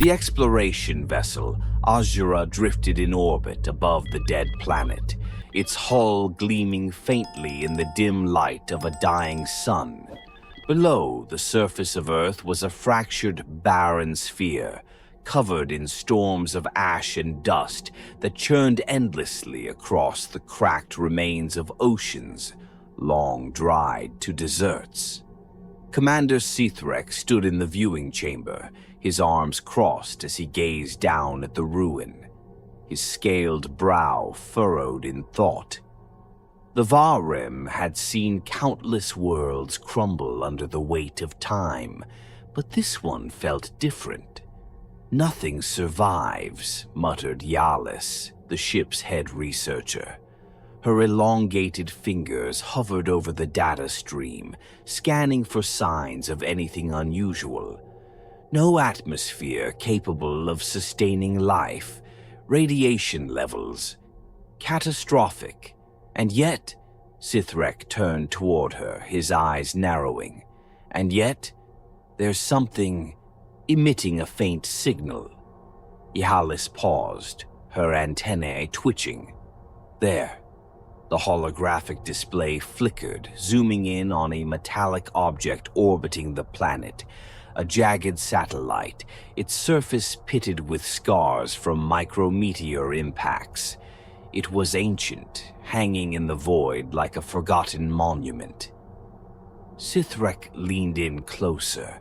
The exploration vessel, Azura, drifted in orbit above the dead planet, its hull gleaming faintly in the dim light of a dying sun. Below the surface of Earth was a fractured, barren sphere, covered in storms of ash and dust that churned endlessly across the cracked remains of oceans, long dried to deserts. Commander Sithrek stood in the viewing chamber, his arms crossed as he gazed down at the ruin, his scaled brow furrowed in thought. The Varem had seen countless worlds crumble under the weight of time, but this one felt different. "Nothing survives," muttered Yalis, the ship's head researcher. Her elongated fingers hovered over the data stream, scanning for signs of anything unusual. No atmosphere capable of sustaining life, radiation levels catastrophic. And yet, Sithrek turned toward her, his eyes narrowing. And yet, there's something emitting a faint signal. Yalis paused, her antennae twitching. There. The holographic display flickered, zooming in on a metallic object orbiting the planet, a jagged satellite, its surface pitted with scars from micrometeor impacts. It was ancient, hanging in the void like a forgotten monument. Sithrek leaned in closer.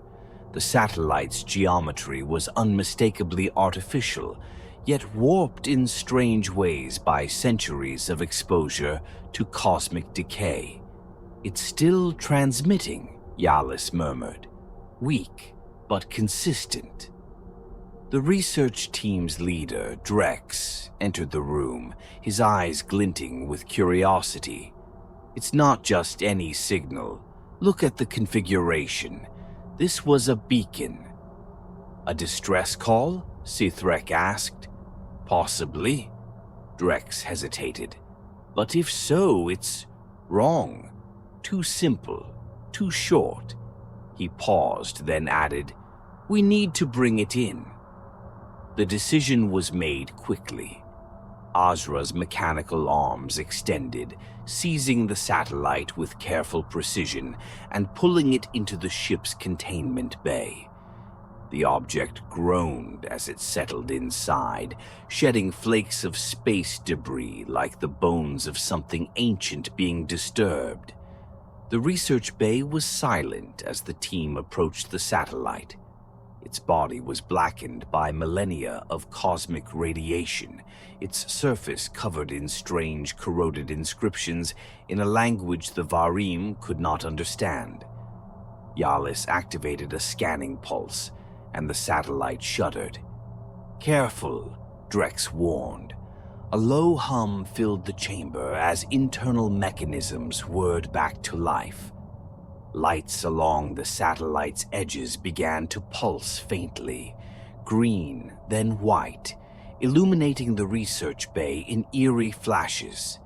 The satellite's geometry was unmistakably artificial, yet warped in strange ways by centuries of exposure to cosmic decay. "It's still transmitting," Yalis murmured. "Weak, but consistent." The research team's leader, Drex, entered the room, his eyes glinting with curiosity. "It's not just any signal. Look at the configuration. This was a beacon." "A distress call?" Sithrek asked. "Possibly." Drex hesitated. "But if so, it's wrong. Too simple, too short." He paused, then added, "We need to bring it in." The decision was made quickly. Azra's mechanical arms extended, seizing the satellite with careful precision and pulling it into the ship's containment bay. The object groaned as it settled inside, shedding flakes of space debris like the bones of something ancient being disturbed. The research bay was silent as the team approached the satellite. Its body was blackened by millennia of cosmic radiation, its surface covered in strange corroded inscriptions in a language the Varem could not understand. Yalis activated a scanning pulse, and the satellite shuddered. "Careful," Drex warned. A low hum filled the chamber as internal mechanisms whirred back to life. Lights along the satellite's edges began to pulse faintly, green, then white, illuminating the research bay in eerie flashes.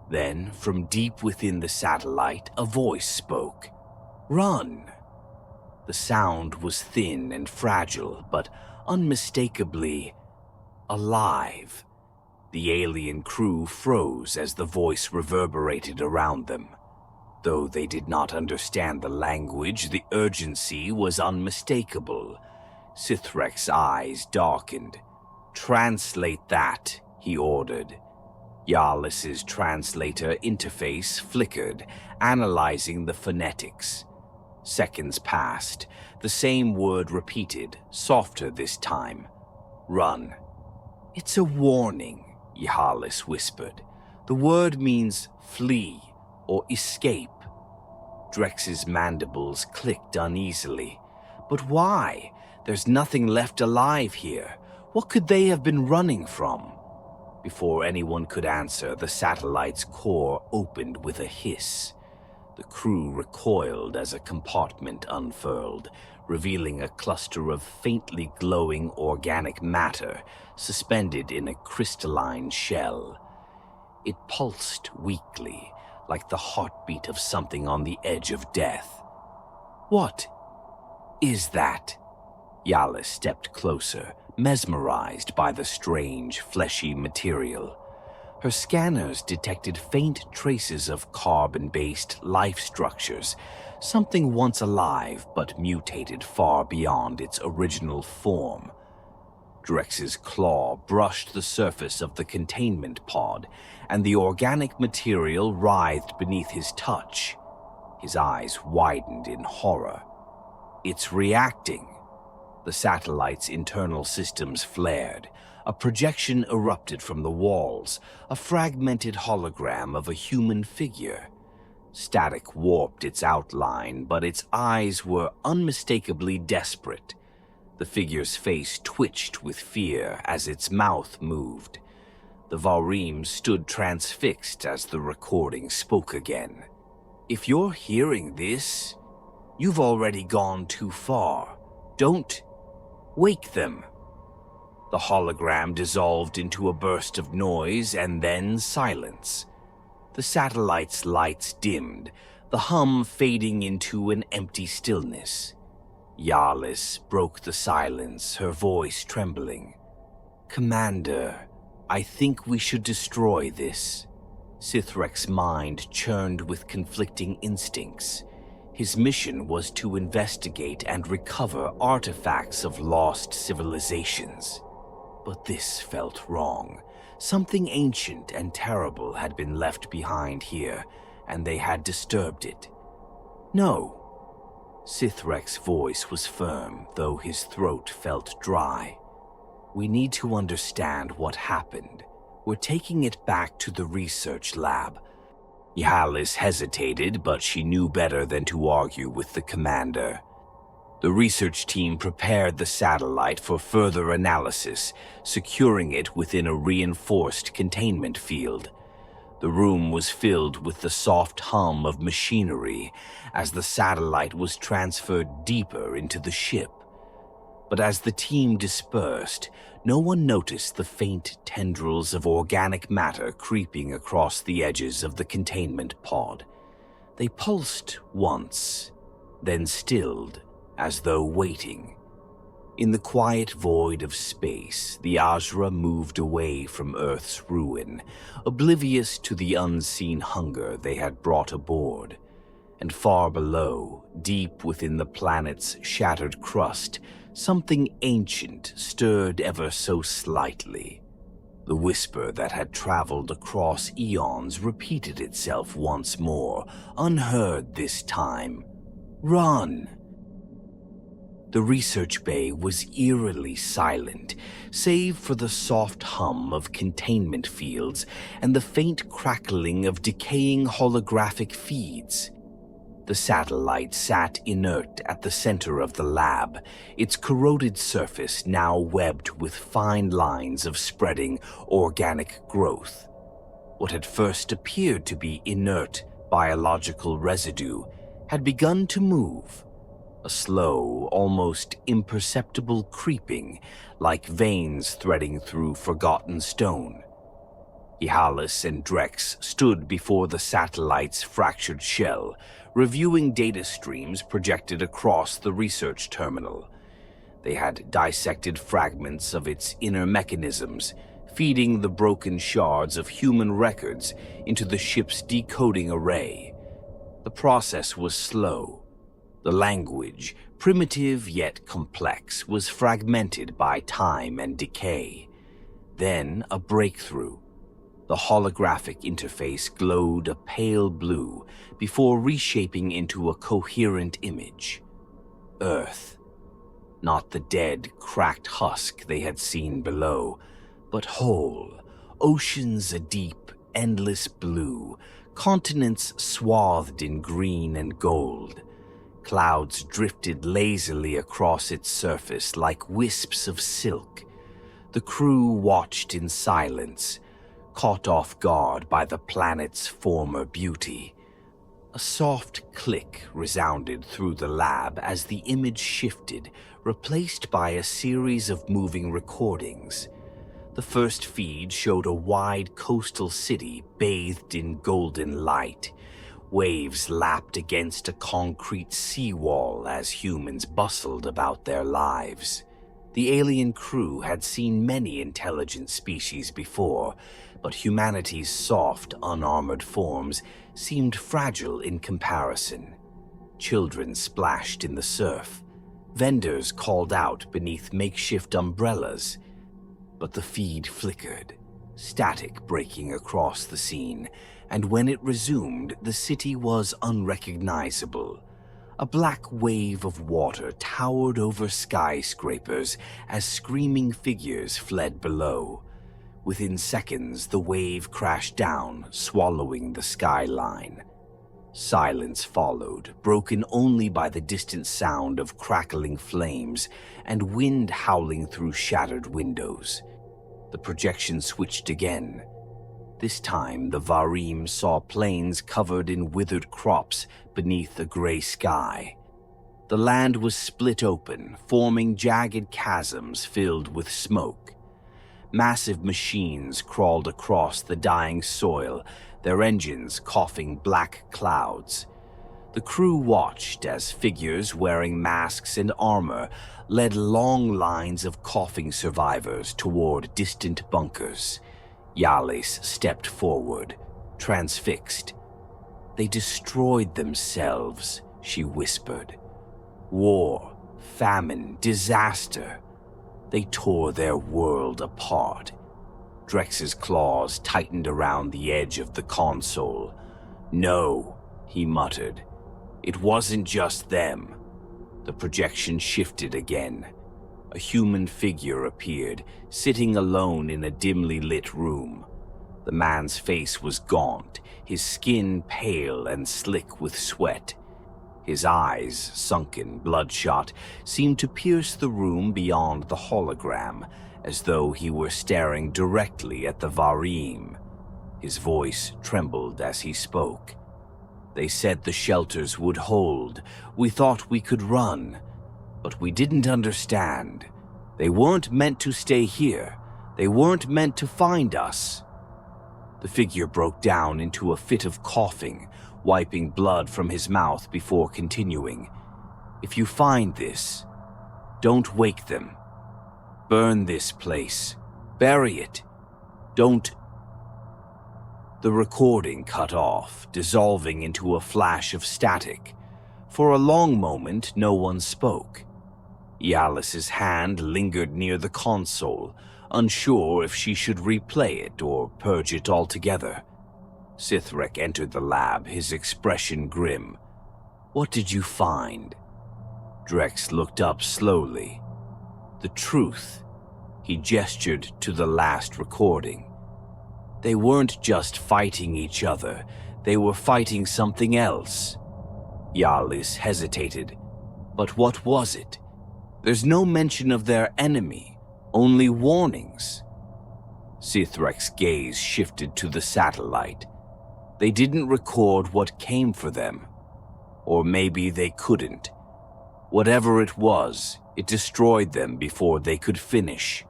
Then, from deep within the satellite, a voice spoke. "Run!" The sound was thin and fragile, but unmistakably alive. The alien crew froze as the voice reverberated around them. Though they did not understand the language, the urgency was unmistakable. Sithrek's eyes darkened. "Translate that," he ordered. Yalis's translator interface flickered, analyzing the phonetics. Seconds passed, the same word repeated, softer this time. "Run." "It's a warning," Yalis whispered. "The word means flee or escape." Drex's mandibles clicked uneasily. "But why? There's nothing left alive here. What could they have been running from?" Before anyone could answer, the satellite's core opened with a hiss. The crew recoiled as a compartment unfurled, revealing a cluster of faintly glowing organic matter suspended in a crystalline shell. It pulsed weakly, like the heartbeat of something on the edge of death. "What is that?" Yalis stepped closer, mesmerized by the strange, fleshy material. Her scanners detected faint traces of carbon-based life structures, something once alive but mutated far beyond its original form. Drex's claw brushed the surface of the containment pod, and the organic material writhed beneath his touch. His eyes widened in horror. "It's reacting." The satellite's internal systems flared. A projection erupted from the walls, a fragmented hologram of a human figure. Static warped its outline, but its eyes were unmistakably desperate. The figure's face twitched with fear as its mouth moved. The Varim stood transfixed as the recording spoke again. "If you're hearing this, you've already gone too far. Don't wake them." The hologram dissolved into a burst of noise and then silence. The satellite's lights dimmed, the hum fading into an empty stillness. Yalis broke the silence, her voice trembling. "Commander, I think we should destroy this." Sithrek's mind churned with conflicting instincts. His mission was to investigate and recover artifacts of lost civilizations. But this felt wrong. Something ancient and terrible had been left behind here, and they had disturbed it. "No." Sithrek's voice was firm, though his throat felt dry. "We need to understand what happened. We're taking it back to the research lab." Yalis hesitated, but she knew better than to argue with the commander. The research team prepared the satellite for further analysis, securing it within a reinforced containment field. The room was filled with the soft hum of machinery as the satellite was transferred deeper into the ship. But as the team dispersed, no one noticed the faint tendrils of organic matter creeping across the edges of the containment pod. They pulsed once, then stilled, as though waiting. In the quiet void of space, the Ajra moved away from Earth's ruin, oblivious to the unseen hunger they had brought aboard. And far below, deep within the planet's shattered crust, something ancient stirred ever so slightly. The whisper that had traveled across eons repeated itself once more, unheard this time. "Run!" The research bay was eerily silent, save for the soft hum of containment fields and the faint crackling of decaying holographic feeds. The satellite sat inert at the center of the lab, its corroded surface now webbed with fine lines of spreading organic growth. What had first appeared to be inert biological residue had begun to move. A slow, almost imperceptible creeping, like veins threading through forgotten stone. Yalis and Drex stood before the satellite's fractured shell, reviewing data streams projected across the research terminal. They had dissected fragments of its inner mechanisms, feeding the broken shards of human records into the ship's decoding array. The process was slow. The language, primitive yet complex, was fragmented by time and decay. Then a breakthrough. The holographic interface glowed a pale blue before reshaping into a coherent image. Earth. Not the dead, cracked husk they had seen below, but whole, oceans a deep, endless blue, continents swathed in green and gold. Clouds drifted lazily across its surface like wisps of silk. The crew watched in silence, caught off guard by the planet's former beauty. A soft click resounded through the lab as the image shifted, replaced by a series of moving recordings. The first feed showed a wide coastal city bathed in golden light. Waves lapped against a concrete seawall as humans bustled about their lives. The alien crew had seen many intelligent species before, but humanity's soft, unarmored forms seemed fragile in comparison. Children splashed in the surf. Vendors called out beneath makeshift umbrellas. But the feed flickered, static breaking across the scene, and when it resumed, the city was unrecognizable. A black wave of water towered over skyscrapers as screaming figures fled below. Within seconds, the wave crashed down, swallowing the skyline. Silence followed, broken only by the distant sound of crackling flames and wind howling through shattered windows. The projection switched again. This time, the Varim saw plains covered in withered crops beneath a gray sky. The land was split open, forming jagged chasms filled with smoke. Massive machines crawled across the dying soil, their engines coughing black clouds. The crew watched as figures wearing masks and armor led long lines of coughing survivors toward distant bunkers. Yalis stepped forward, transfixed. "They destroyed themselves," she whispered. "War, famine, disaster. They tore their world apart." Drex's claws tightened around the edge of the console. "No," he muttered. "It wasn't just them." The projection shifted again. A human figure appeared, sitting alone in a dimly lit room. The man's face was gaunt, his skin pale and slick with sweat. His eyes, sunken, bloodshot, seemed to pierce the room beyond the hologram, as though he were staring directly at the Varim. His voice trembled as he spoke. "They said the shelters would hold. We thought we could run. But we didn't understand. They weren't meant to stay here. They weren't meant to find us." The figure broke down into a fit of coughing, wiping blood from his mouth before continuing. "If you find this, don't wake them. Burn this place. Bury it. Don't..." The recording cut off, dissolving into a flash of static. For a long moment, no one spoke. Yalis's hand lingered near the console, unsure if she should replay it or purge it altogether. Sithrek entered the lab, his expression grim. "What did you find?" Drex looked up slowly. "The truth." He gestured to the last recording. "They weren't just fighting each other, they were fighting something else." Yalis hesitated. "But what was it? There's no mention of their enemy, only warnings." Sithrek's gaze shifted to the satellite. They didn't record what came for them. Or maybe they couldn't. Whatever it was, it destroyed them before they could finish.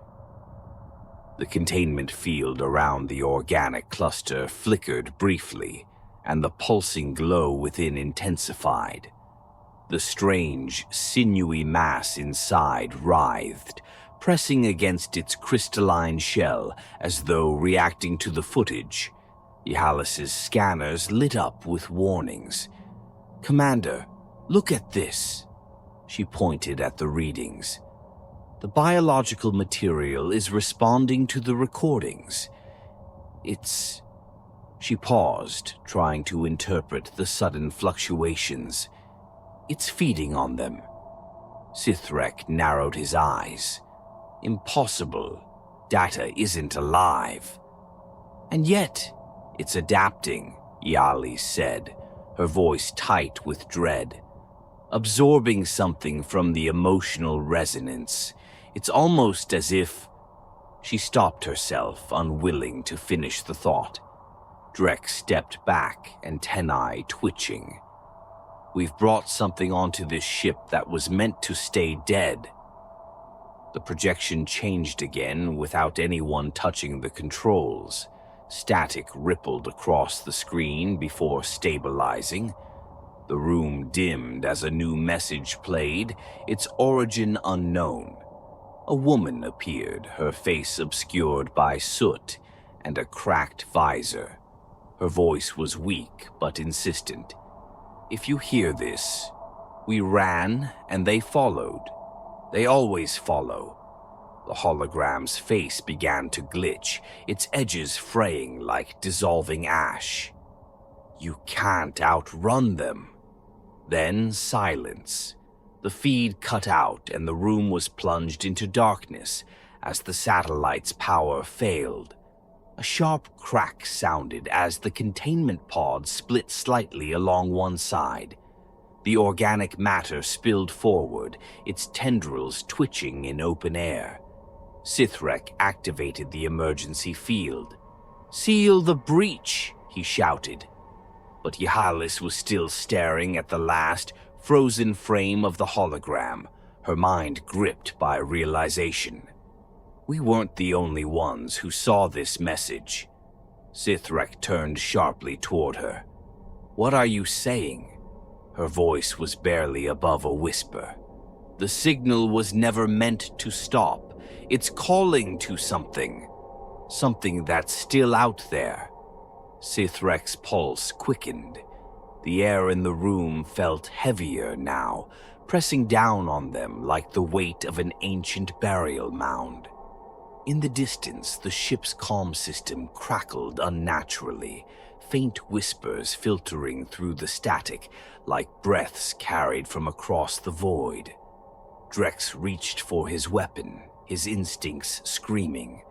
The containment field around the organic cluster flickered briefly, and the pulsing glow within intensified. The strange, sinewy mass inside writhed, pressing against its crystalline shell as though reacting to the footage. Yalis's scanners lit up with warnings. "Commander, look at this." She pointed at the readings. "The biological material is responding to the recordings. It's..." She paused, trying to interpret the sudden fluctuations. "It's feeding on them." Sithrek narrowed his eyes. "Impossible. Data isn't alive." "And yet, it's adapting," Yalis said, her voice tight with dread. "Absorbing something from the emotional resonance. It's almost as if..." She stopped herself, unwilling to finish the thought. Drek stepped back, antennae twitching. "We've brought something onto this ship that was meant to stay dead." The projection changed again without anyone touching the controls. Static rippled across the screen before stabilizing. The room dimmed as a new message played, its origin unknown. A woman appeared, her face obscured by soot and a cracked visor. Her voice was weak but insistent. "If you hear this," we ran and they followed. They always follow. The hologram's face began to glitch, its edges fraying like dissolving ash. "You can't outrun them." Then silence. The feed cut out and the room was plunged into darkness as the satellite's power failed. A sharp crack sounded as the containment pod split slightly along one side. The organic matter spilled forward, its tendrils twitching in open air. Sithrek activated the emergency field. "Seal the breach," he shouted. But Yahalis was still staring at the last, frozen frame of the hologram, her mind gripped by realization. We weren't the only ones who saw this message. Sithrek turned sharply toward her. "What are you saying?" Her voice was barely above a whisper. "The signal was never meant to stop. It's calling to something. Something that's still out there." Sithrek's pulse quickened. The air in the room felt heavier now, pressing down on them like the weight of an ancient burial mound. In the distance, the ship's comm system crackled unnaturally, faint whispers filtering through the static like breaths carried from across the void. Drex reached for his weapon, his instincts screaming.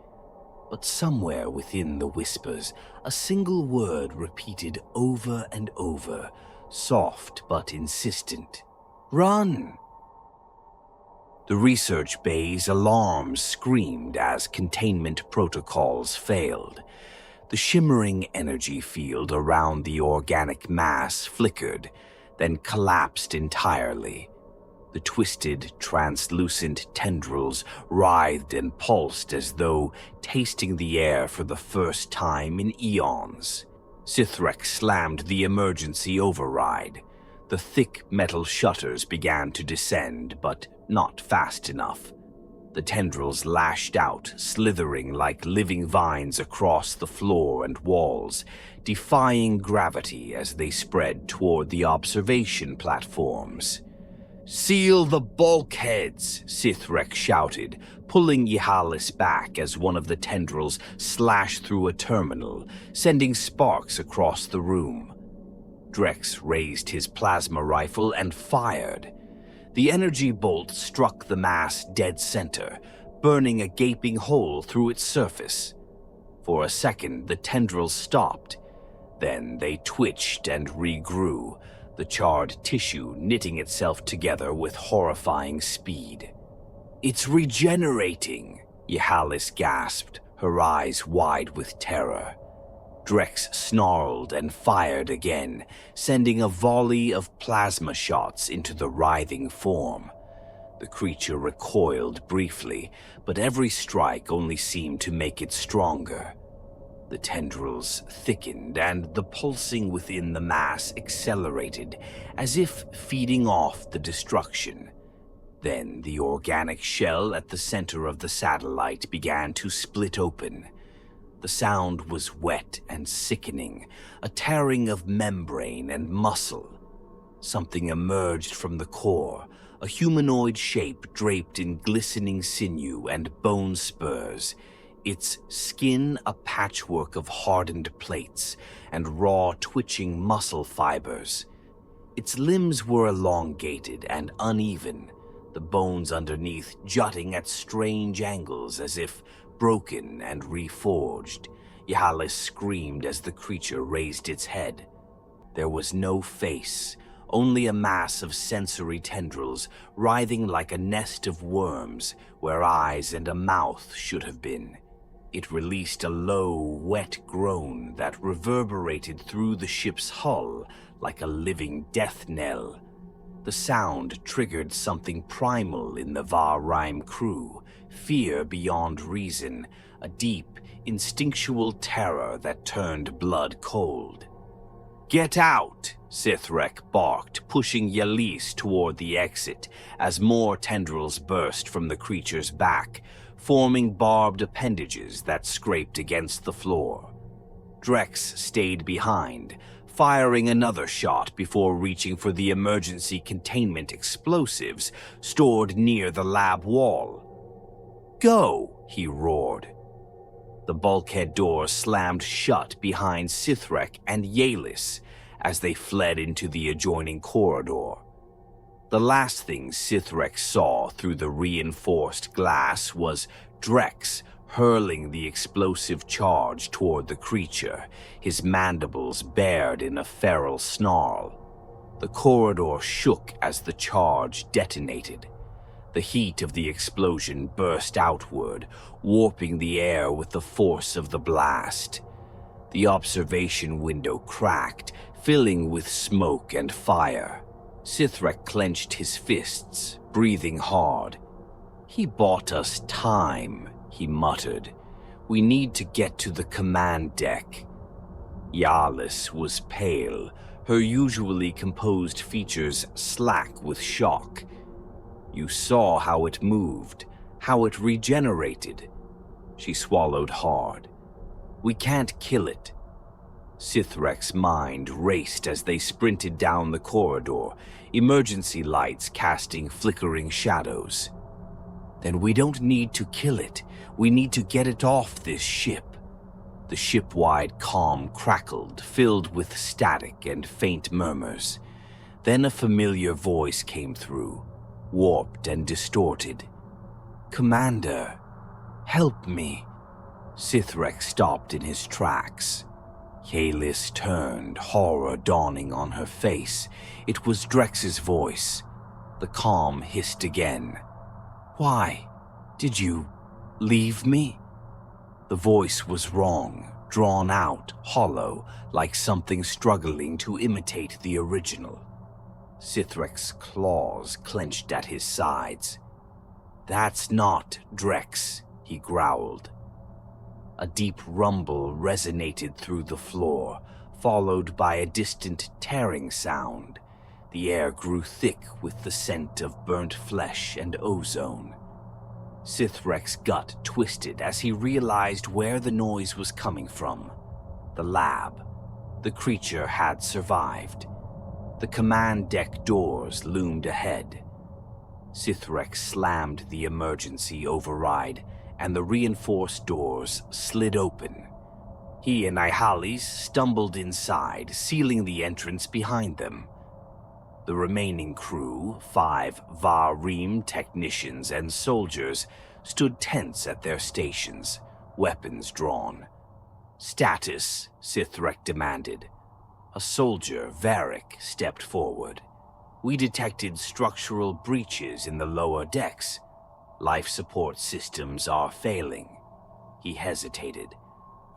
But somewhere within the whispers, a single word repeated over and over, soft but insistent. "Run!" The research bay's alarms screamed as containment protocols failed. The shimmering energy field around the organic mass flickered, then collapsed entirely. The twisted, translucent tendrils writhed and pulsed as though tasting the air for the first time in eons. Sithrek slammed the emergency override. The thick metal shutters began to descend, but not fast enough. The tendrils lashed out, slithering like living vines across the floor and walls, defying gravity as they spread toward the observation platforms. "Seal the bulkheads!" Sithrek shouted, pulling Yahalis back as one of the tendrils slashed through a terminal, sending sparks across the room. Drex raised his plasma rifle and fired. The energy bolt struck the mass dead center, burning a gaping hole through its surface. For a second, the tendrils stopped. Then they twitched and regrew, the charred tissue knitting itself together with horrifying speed. "It's regenerating," Yahalis gasped, her eyes wide with terror. Drex snarled and fired again, sending a volley of plasma shots into the writhing form. The creature recoiled briefly, but every strike only seemed to make it stronger. The tendrils thickened and the pulsing within the mass accelerated, as if feeding off the destruction. Then the organic shell at the center of the satellite began to split open. The sound was wet and sickening, a tearing of membrane and muscle. Something emerged from the core, a humanoid shape draped in glistening sinew and bone spurs, its skin a patchwork of hardened plates and raw twitching muscle fibers. Its limbs were elongated and uneven, the bones underneath jutting at strange angles as if broken and reforged. Yahalis screamed as the creature raised its head. There was no face, only a mass of sensory tendrils writhing like a nest of worms where eyes and a mouth should have been. It released a low, wet groan that reverberated through the ship's hull like a living death knell. The sound triggered something primal in the Var-Rhyme crew, fear beyond reason, a deep, instinctual terror that turned blood cold. "Get out!" Sithrek barked, pushing Yalis toward the exit as more tendrils burst from the creature's back, forming barbed appendages that scraped against the floor. Drex stayed behind, firing another shot before reaching for the emergency containment explosives stored near the lab wall. "Go!" he roared. The bulkhead door slammed shut behind Sithrek and Yalis as they fled into the adjoining corridor. The last thing Sithrek saw through the reinforced glass was Drex hurling the explosive charge toward the creature, his mandibles bared in a feral snarl. The corridor shook as the charge detonated. The heat of the explosion burst outward, warping the air with the force of the blast. The observation window cracked, filling with smoke and fire. Sithrek clenched his fists, breathing hard. "He bought us time," he muttered. "We need to get to the command deck." Yalis was pale, her usually composed features slack with shock. "You saw how it moved, how it regenerated." She swallowed hard. "We can't kill it." Sithrek's mind raced as they sprinted down the corridor, emergency lights casting flickering shadows. "Then we don't need to kill it. We need to get it off this ship." The ship-wide comm crackled, filled with static and faint murmurs. Then a familiar voice came through, warped and distorted. "Commander, help me." Sithrek stopped in his tracks. Yalis turned, horror dawning on her face. It was Drex's voice. The comm hissed again. "Why? Did you leave me?" The voice was wrong, drawn out, hollow, like something struggling to imitate the original. Sithrek's claws clenched at his sides. "That's not Drex," he growled. A deep rumble resonated through the floor, followed by a distant tearing sound. The air grew thick with the scent of burnt flesh and ozone. Sithrek's gut twisted as he realized where the noise was coming from. The lab. The creature had survived. The command deck doors loomed ahead. Sithrek slammed the emergency override, and the reinforced doors slid open. He and Ihalis stumbled inside, sealing the entrance behind them. The remaining crew, 5 Var-Rhyme technicians and soldiers, stood tense at their stations, weapons drawn. "Status," Sithrek demanded. A soldier, Varric, stepped forward. "We detected structural breaches in the lower decks. Life support systems are failing." He hesitated.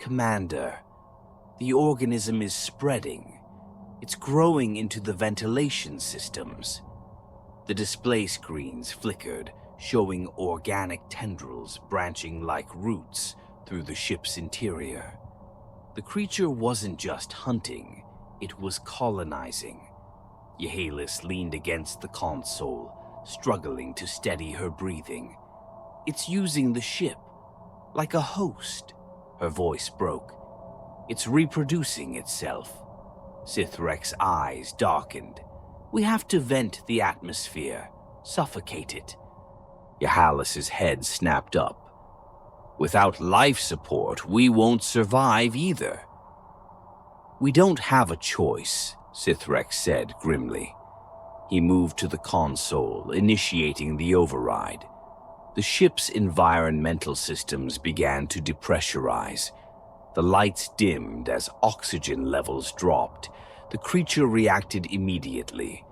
"Commander, the organism is spreading. It's growing into the ventilation systems." The display screens flickered, showing organic tendrils branching like roots through the ship's interior. The creature wasn't just hunting, it was colonizing. Yalis leaned against the console, struggling to steady her breathing. "It's using the ship, like a host." Her voice broke. "It's reproducing itself." Sithrek's eyes darkened. "We have to vent the atmosphere, suffocate it." Yahalis's head snapped up. "Without life support, we won't survive either." "We don't have a choice," Sithrek said grimly. He moved to the console, initiating the override. The ship's environmental systems began to depressurize. The lights dimmed as oxygen levels dropped. The creature reacted immediately.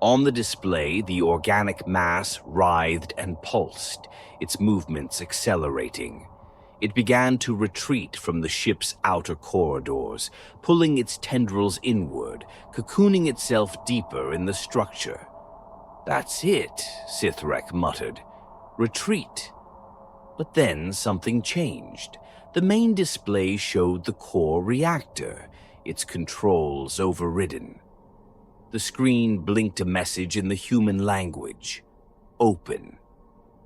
On the display, the organic mass writhed and pulsed, its movements accelerating. It began to retreat from the ship's outer corridors, pulling its tendrils inward, cocooning itself deeper in the structure. "That's it," Sithrek muttered. "Retreat." But then something changed. The main display showed the core reactor, its controls overridden. The screen blinked a message in the human language. "Open."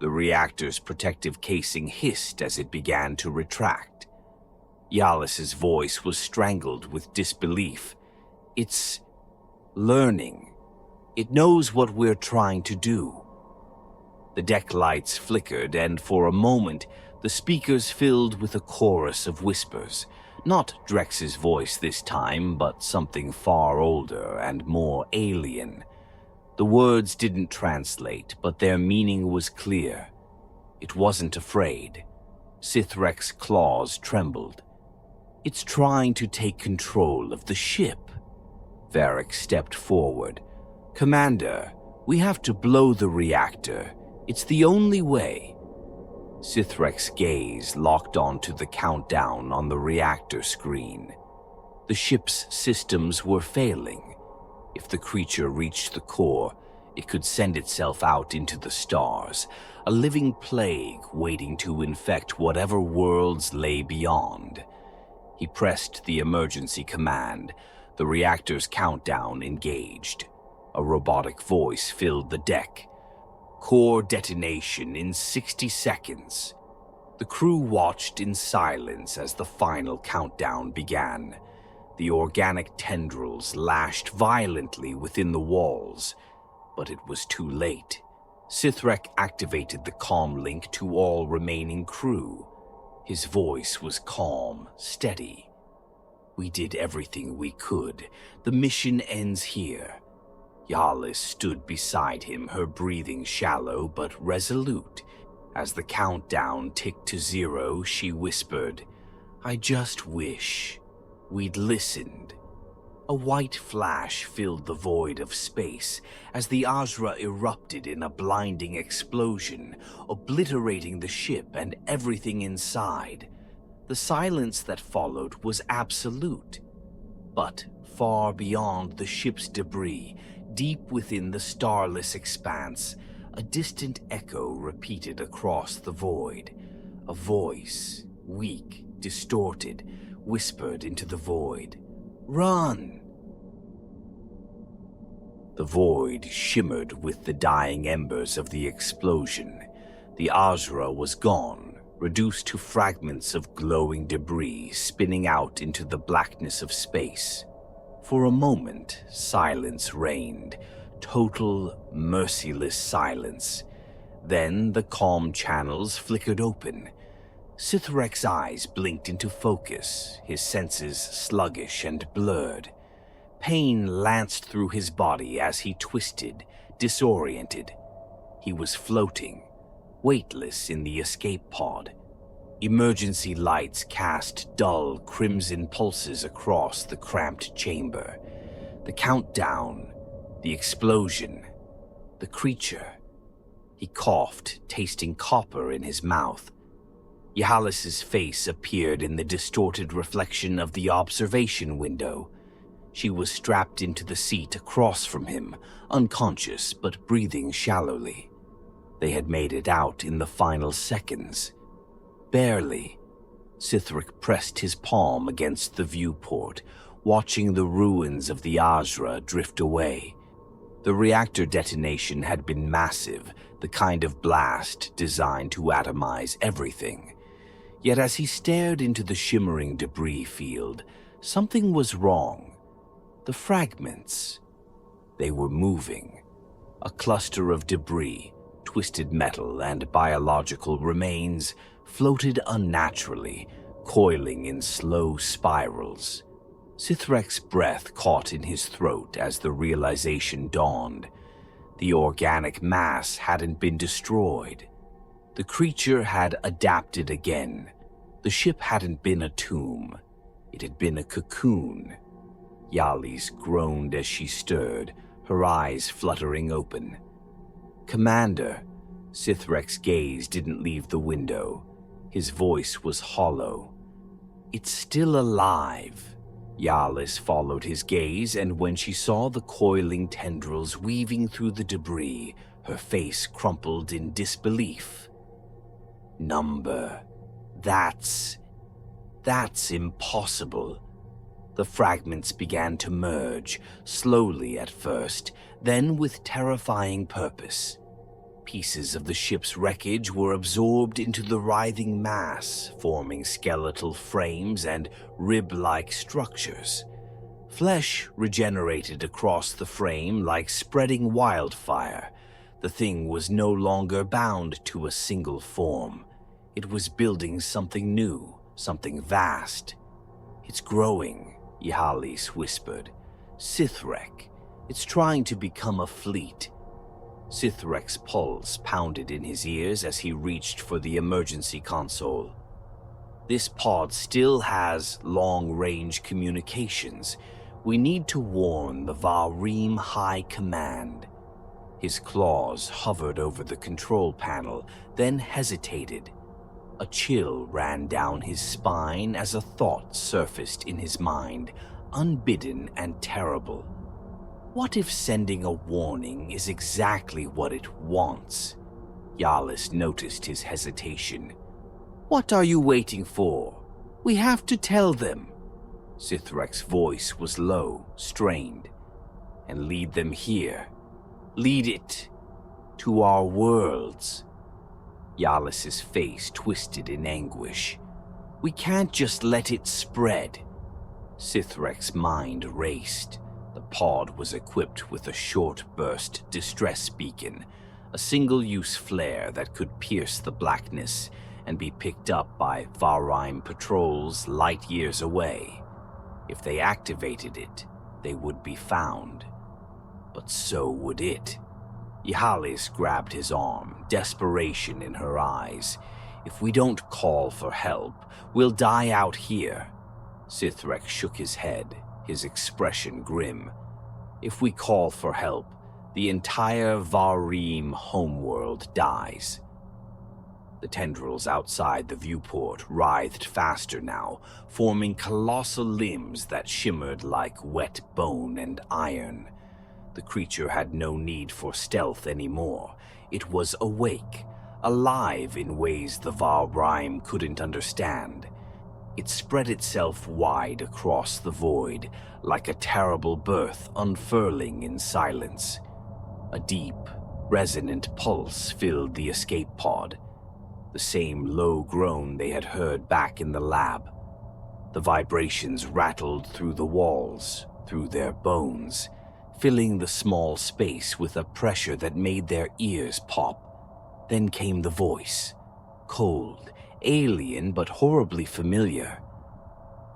The reactor's protective casing hissed as it began to retract. Yalis's voice was strangled with disbelief. "It's learning. It knows what we're trying to do." The deck lights flickered, and for a moment, the speakers filled with a chorus of whispers. Not Drex's voice this time, but something far older and more alien. The words didn't translate, but their meaning was clear. It wasn't afraid. Sithrek's claws trembled. "It's trying to take control of the ship." Varric stepped forward. "Commander, we have to blow the reactor. It's the only way." Sithrek's gaze locked onto the countdown on the reactor screen. The ship's systems were failing. If the creature reached the core, it could send itself out into the stars, a living plague waiting to infect whatever worlds lay beyond. He pressed the emergency command. The reactor's countdown engaged. A robotic voice filled the deck. "Core detonation in 60 seconds. The crew watched in silence as the final countdown began. The organic tendrils lashed violently within the walls, but it was too late. Sithrek activated the comm link to all remaining crew. His voice was calm, steady. "We did everything we could. The mission ends here." Yalis stood beside him, her breathing shallow but resolute. As the countdown ticked to 0, she whispered, "I just wish we'd listened." A white flash filled the void of space as the Azra erupted in a blinding explosion, obliterating the ship and everything inside. The silence that followed was absolute. But far beyond the ship's debris, deep within the starless expanse, a distant echo repeated across the void. A voice, weak, distorted, whispered into the void, "Run!" The void shimmered with the dying embers of the explosion. The Azra was gone, reduced to fragments of glowing debris spinning out into the blackness of space. For a moment, silence reigned, total, merciless silence. Then the comm channels flickered open. Sithrek's eyes blinked into focus, his senses sluggish and blurred. Pain lanced through his body as he twisted, disoriented. He was floating, weightless in the escape pod. Emergency lights cast dull, crimson pulses across the cramped chamber. The countdown, the explosion, the creature. He coughed, tasting copper in his mouth. Yalis's face appeared in the distorted reflection of the observation window. She was strapped into the seat across from him, unconscious but breathing shallowly. They had made it out in the final seconds. Barely. Sithrek pressed his palm against the viewport, watching the ruins of the Azra drift away. The reactor detonation had been massive, the kind of blast designed to atomize everything. Yet as he stared into the shimmering debris field, something was wrong. The fragments. They were moving. A cluster of debris, twisted metal and biological remains, floated unnaturally, coiling in slow spirals. Sithrek's breath caught in his throat as the realization dawned. The organic mass hadn't been destroyed. The creature had adapted again. The ship hadn't been a tomb. It had been a cocoon. Yalis groaned as she stirred, her eyes fluttering open. "Commander," Sithrek's gaze didn't leave the window. His voice was hollow. "It's still alive." Yalis followed his gaze, and when she saw the coiling tendrils weaving through the debris, her face crumpled in disbelief. Number. That's impossible. The fragments began to merge, slowly at first, then with terrifying purpose. Pieces of the ship's wreckage were absorbed into the writhing mass, forming skeletal frames and rib-like structures. Flesh regenerated across the frame like spreading wildfire. The thing was no longer bound to a single form. It was building something new, something vast. "It's growing," Yalis whispered. "Sithrek. It's trying to become a fleet." Sithrek's pulse pounded in his ears as he reached for the emergency console. "This pod still has long-range communications. We need to warn the Valrim High Command." His claws hovered over the control panel, then hesitated. A chill ran down his spine as a thought surfaced in his mind, unbidden and terrible. What if sending a warning is exactly what it wants? Yalis noticed his hesitation. "What are you waiting for? We have to tell them." Sithrek's voice was low, strained. "And lead them here. Lead it to our worlds." Yalis's face twisted in anguish. "We can't just let it spread." Sithrek's mind raced. The pod was equipped with a short-burst distress beacon, a single-use flare that could pierce the blackness and be picked up by Valrim patrols light years away. If they activated it, they would be found. But so would it. Yalis grabbed his arm, desperation in her eyes. "If we don't call for help, we'll die out here." Sithrek shook his head, his expression grim. "If we call for help, the entire Valrim homeworld dies." The tendrils outside the viewport writhed faster now, forming colossal limbs that shimmered like wet bone and iron. The creature had no need for stealth anymore. It was awake, alive in ways the Valrim couldn't understand. It spread itself wide across the void, like a terrible birth unfurling in silence. A deep, resonant pulse filled the escape pod, the same low groan they had heard back in the lab. The vibrations rattled through the walls, through their bones, filling the small space with a pressure that made their ears pop. Then came the voice, cold, alien but horribly familiar.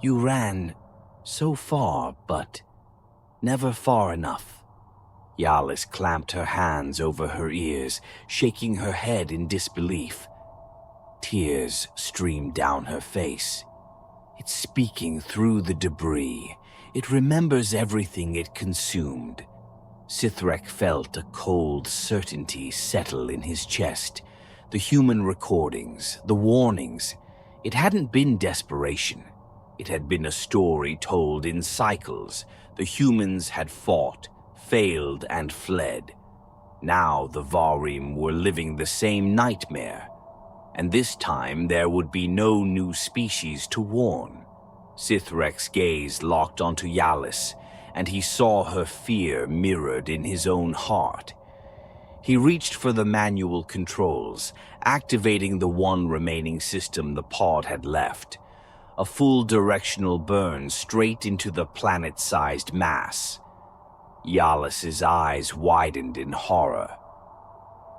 "You ran so far, but never far enough." Yalis clamped her hands over her ears, shaking her head in disbelief. Tears streamed down her face. "It's speaking through the debris. It remembers everything it consumed." Sithrek felt a cold certainty settle in his chest. The human recordings, the warnings. It hadn't been desperation. It had been a story told in cycles. The humans had fought, failed, and fled. Now the Valrim were living the same nightmare. And this time there would be no new species to warn. Sithrek's gaze locked onto Yalis, and he saw her fear mirrored in his own heart. He reached for the manual controls, activating the one remaining system the pod had left. A full directional burn straight into the planet-sized mass. Yalis's eyes widened in horror.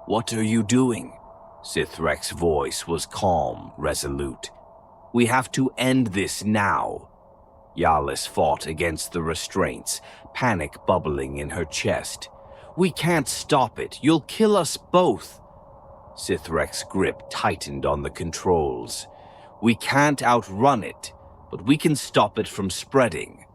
"What are you doing?" Sithrek's voice was calm, resolute. "We have to end this now." Yalis fought against the restraints, panic bubbling in her chest. "We can't stop it. You'll kill us both." Sithrek's grip tightened on the controls. "We can't outrun it, but we can stop it from spreading."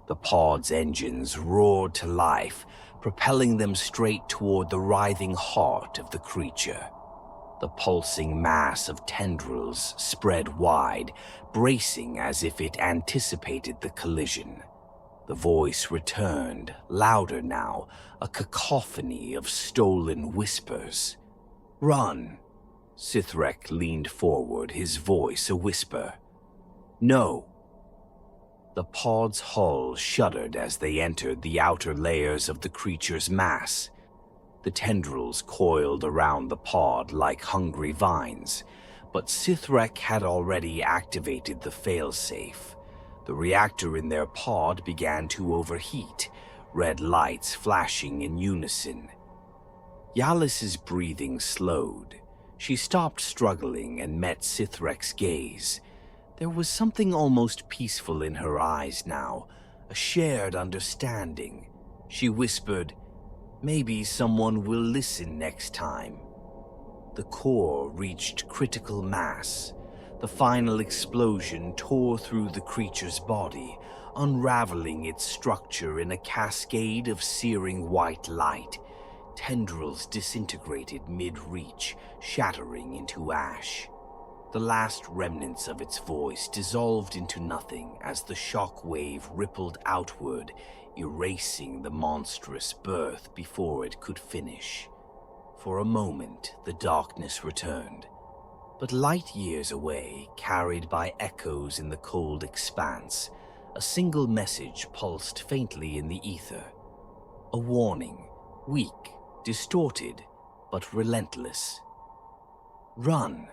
The pod's engines roared to life, propelling them straight toward the writhing heart of the creature. The pulsing mass of tendrils spread wide, bracing as if it anticipated the collision. The voice returned, louder now, a cacophony of stolen whispers. "Run!" Sithrek leaned forward, his voice a whisper. "No." The pod's hull shuddered as they entered the outer layers of the creature's mass. The tendrils coiled around the pod like hungry vines, but Sithrek had already activated the failsafe. The reactor in their pod began to overheat, red lights flashing in unison. Yalis's breathing slowed. She stopped struggling and met Sithrek's gaze. There was something almost peaceful in her eyes now, a shared understanding. She whispered, "Maybe someone will listen next time." The core reached critical mass. The final explosion tore through the creature's body, unraveling its structure in a cascade of searing white light. Tendrils disintegrated mid-reach, shattering into ash. The last remnants of its voice dissolved into nothing as the shock wave rippled outward, erasing the monstrous birth before it could finish. For a moment, the darkness returned. But light years away, carried by echoes in the cold expanse, a single message pulsed faintly in the ether. A warning, weak, distorted, but relentless. "Run."